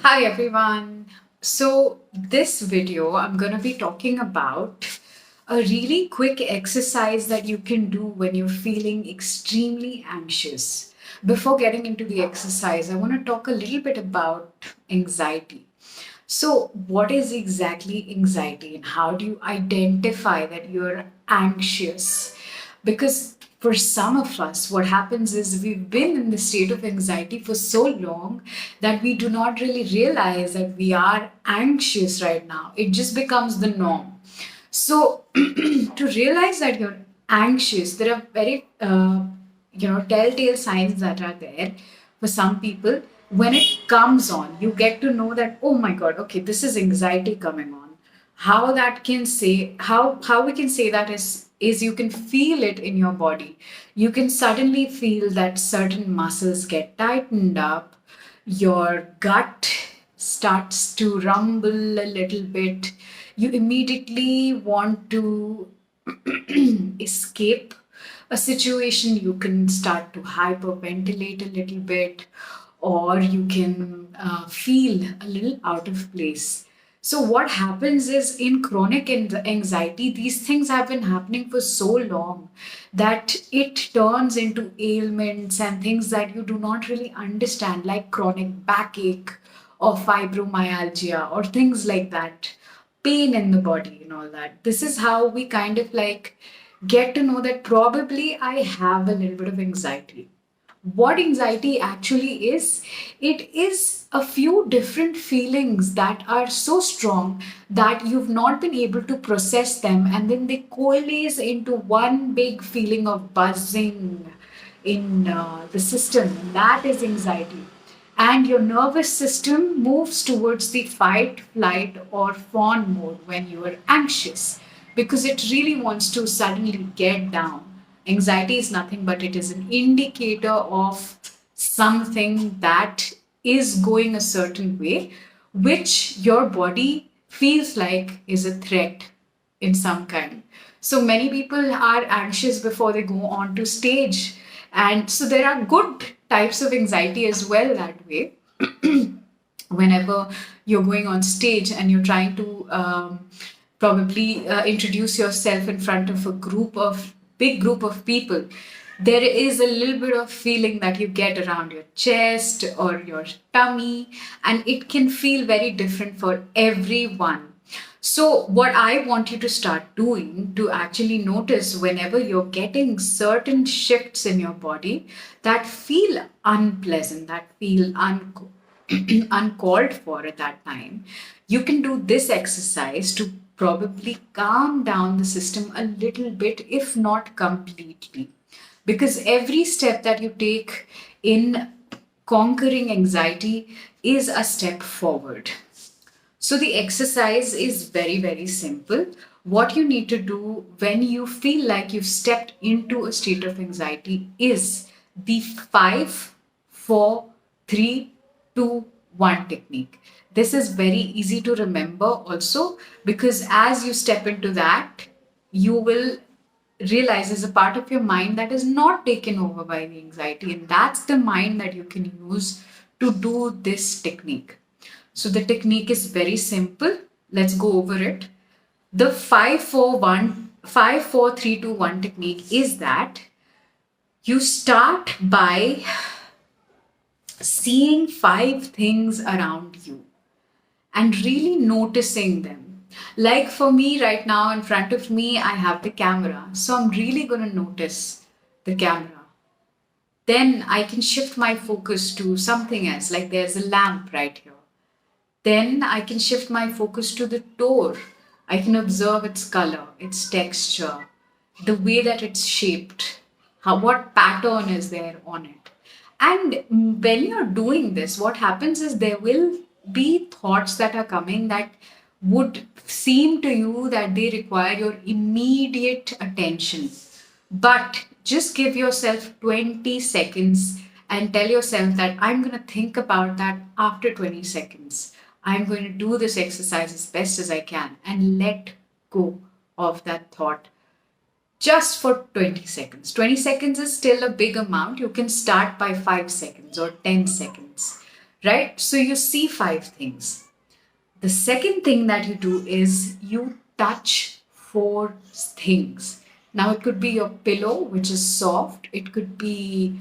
Hi everyone. So, this video I'm going to be talking about a really quick exercise that you can do when you're feeling extremely anxious. Before getting into the exercise, I want to talk a little bit about anxiety. So, what is exactly anxiety and how do you identify that you're anxious? Because for some of us, what happens is we've been in the state of anxiety for so long that we do not really realize that we are anxious right now. It just becomes the norm. So, to realize that you're anxious, there are very telltale signs that are there for some people. When it comes on, you get to know that, oh my god, okay, this is anxiety coming on. How we can say that is you can feel it in your body. You can suddenly feel that certain muscles get tightened up, your gut starts to rumble a little bit. You immediately want to escape a situation. You can start to hyperventilate a little bit, or you can feel a little out of place. So, what happens is in chronic anxiety, these things have been happening for so long that it turns into ailments and things that you do not really understand, like chronic backache or fibromyalgia or things like that, pain in the body and all that. This is how we kind of like get to know that probably I have a little bit of anxiety. What anxiety actually is, it is a few different feelings that are so strong that you've not been able to process them, and then they coalesce into one big feeling of buzzing in the system. And that is anxiety, and your nervous system moves towards the fight, flight, or fawn mode when you are anxious because it really wants to suddenly get down. Anxiety is nothing but it is an indicator of something that is going a certain way, which your body feels like is a threat in some kind. So many people are anxious before they go on to stage. And so there are good types of anxiety as well that way. Whenever you're going on stage and you're trying to probably introduce yourself in front of a big group of people, there is a little bit of feeling that you get around your chest or your tummy, and it can feel very different for everyone. So, what I want you to start doing to actually notice whenever you're getting certain shifts in your body that feel unpleasant, that feel uncalled for at that time, you can do this exercise to probably calm down the system a little bit, if not completely. Because every step that you take in conquering anxiety is a step forward. So the exercise is very, very simple. What you need to do when you feel like you've stepped into a state of anxiety is the 5, 4, 3, 2, 1 technique. This is very easy to remember also because as you step into that, you will realize there's a part of your mind that is not taken over by the anxiety, and that's the mind that you can use to do this technique. So the technique is very simple. Let's go over it. The 5, 4, 3, 2, 1 technique is that you start by seeing 5 things around you and really noticing them. Like for me right now in front of me, I have the camera. So I'm really going to notice the camera. Then I can shift my focus to something else, like there's a lamp right here. Then I can shift my focus to the door. I can observe its color, its texture, the way that it's shaped, what pattern is there on it. And when you're doing this, what happens is there will be thoughts that are coming that would seem to you that they require your immediate attention. But just give yourself 20 seconds and tell yourself that I'm going to think about that after 20 seconds. I'm going to do this exercise as best as I can and let go of that thought just for 20 seconds. 20 seconds is still a big amount. You can start by 5 seconds or 10 seconds. right? So you see five things. The second thing that you do is you touch four things. Now, it could be your pillow, which is soft, it could be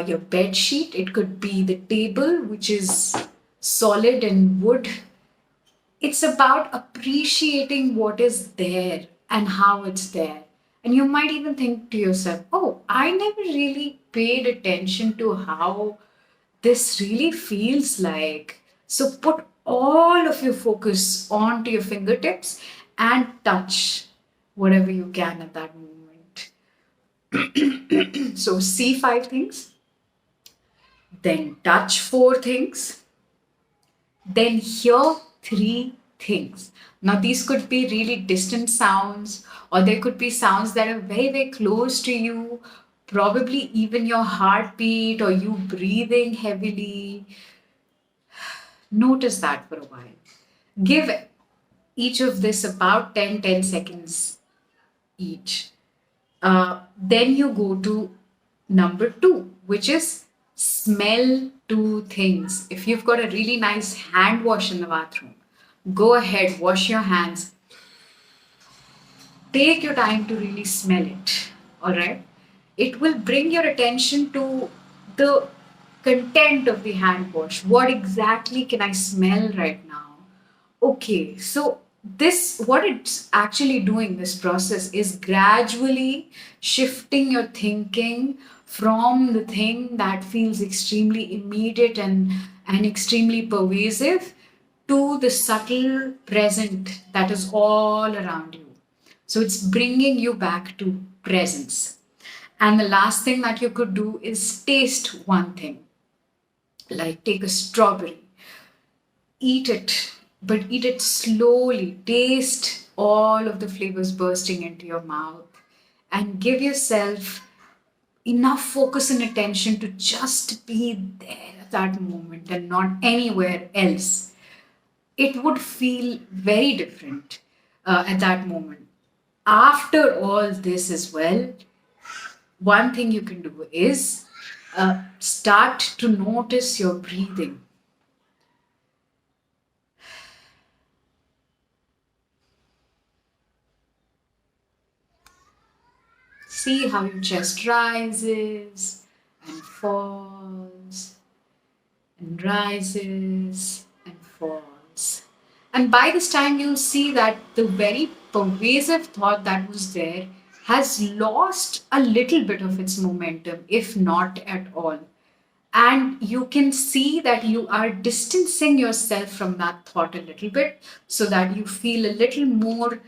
your bed sheet, it could be the table, which is solid and wood. It's about appreciating what is there and how it's there. And you might even think to yourself, oh, I never really paid attention to how this really feels like. So put all of your focus onto your fingertips and touch whatever you can at that moment. So see five things, then touch four things, then hear three things. Now, these could be really distant sounds, or there could be sounds that are very, very close to you, probably even your heartbeat or you breathing heavily. Notice that for a while. Give each of this about 10 seconds each. Then you go to number two, which is smell two things. If you've got a really nice hand wash in the bathroom, go ahead, wash your hands. Take your time to really smell it. All right. It will bring your attention to the content of the hand wash. What exactly can I smell right now? Okay, so this, what it's actually doing, this process is gradually shifting your thinking from the thing that feels extremely immediate and extremely pervasive to the subtle present that is all around you. So it's bringing you back to presence. And the last thing that you could do is taste one thing, like take a strawberry, eat it, but eat it slowly. Taste all of the flavors bursting into your mouth and give yourself enough focus and attention to just be there at that moment and not anywhere else. It would feel very different at that moment. After all this as well, one thing you can do is start to notice your breathing. See how your chest rises and falls and rises and falls. And by this time, you'll see that the very pervasive thought that was there has lost a little bit of its momentum, if not at all. And you can see that you are distancing yourself from that thought a little bit so that you feel a little more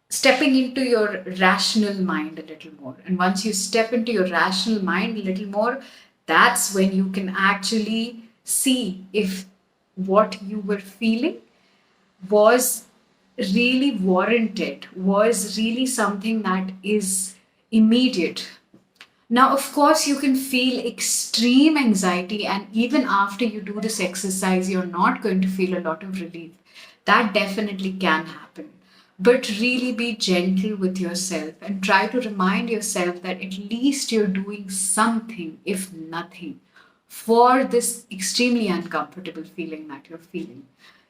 stepping into your rational mind a little more. And once you step into your rational mind a little more, that's when you can actually see if what you were feeling was really warranted, was really something that is immediate. Now, of course, you can feel extreme anxiety, and even after you do this exercise, you're not going to feel a lot of relief. That definitely can happen. But really be gentle with yourself and try to remind yourself that at least you're doing something, if nothing, for this extremely uncomfortable feeling that you're feeling.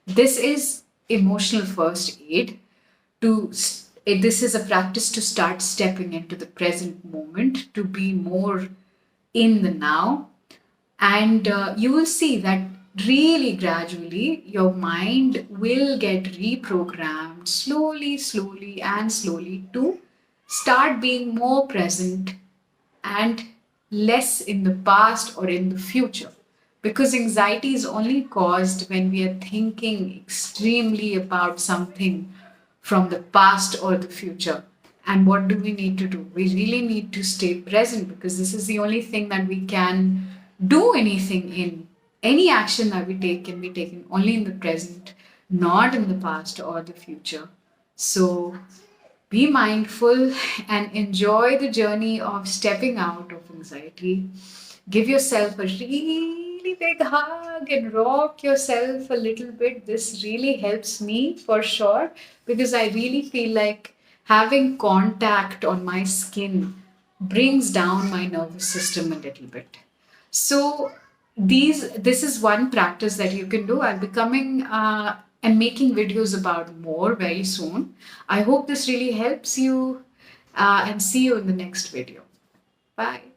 This is emotional first aid to this is a practice to start stepping into the present moment, to be more in the now. And you will see that really gradually your mind will get reprogrammed slowly, slowly, and slowly to start being more present and less in the past or in the future. Because anxiety is only caused when we are thinking extremely about something from the past or the future. And what do we need to do? We really need to stay present because this is the only thing that we can do anything in. Any action that we take can be taken only in the present, not in the past or the future. So be mindful and enjoy the journey of stepping out of anxiety. Give yourself a really big hug and rock yourself a little bit. This really helps me for sure because I really feel like having contact on my skin brings down my nervous system a little bit. So this is one practice that you can do. I'll be coming and making videos about more very soon. I hope this really helps you, and see you in the next video. Bye.